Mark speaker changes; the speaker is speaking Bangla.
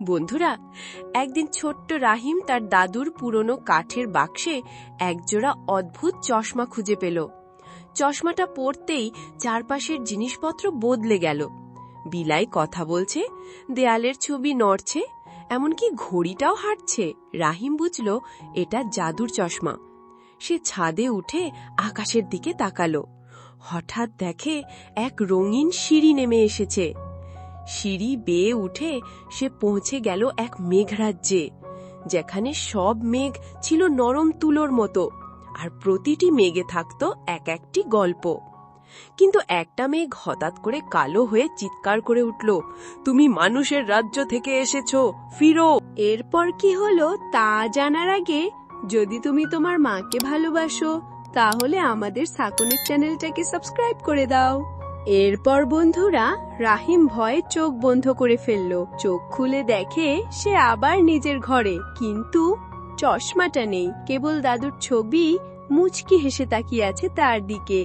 Speaker 1: বন্ধুরা, একদিন ছোট্ট রাহিম তার দাদুর পুরনো কাঠের বাক্সে একজোড়া অদ্ভুত চশমা খুঁজে পেল। চশমাটা পরতেই চারপাশের জিনিসপত্র বদলে গেল। বিলাই কথা বলছে, দেয়ালের ছবি নড়ছে, এমনকি ঘড়িটাও হাঁটছে। রাহিম বুঝল এটা জাদুর চশমা। সে ছাদে উঠে আকাশের দিকে তাকালো। হঠাৎ দেখে এক রঙিন সিঁড়ি নেমে এসেছে। সিঁড়ি বেয়ে উঠে সে পৌঁছে গেল এক মেঘরাজ্যে, যেখানে সব মেঘ ছিল নরম তুলোর মতো, আর প্রতিটি মেঘে থাকত এক একটি গল্প। কিন্তু একটা মেঘ হঠাৎ করে কালো হয়ে চিৎকার করে উঠল, তুমি মানুষের রাজ্য থেকে এসেছো, ফিরো। এরপর কি হলো তা জানার আগে, যদি তুমি তোমার মাকে ভালোবাসো তাহলে আমাদের সাকুনের চ্যানেলটাকে সাবস্ক্রাইব করে দাও। এরপর বন্ধুরা, রাহিম ভয়ে চোখ বন্ধ করে ফেলল। চোখ খুলে দেখে সে আবার নিজের ঘরে, কিন্তু চশমাটা নেই, কেবল দাদুর ছবি মুচকি হেসে তাকিয়ে আছে তার দিকে।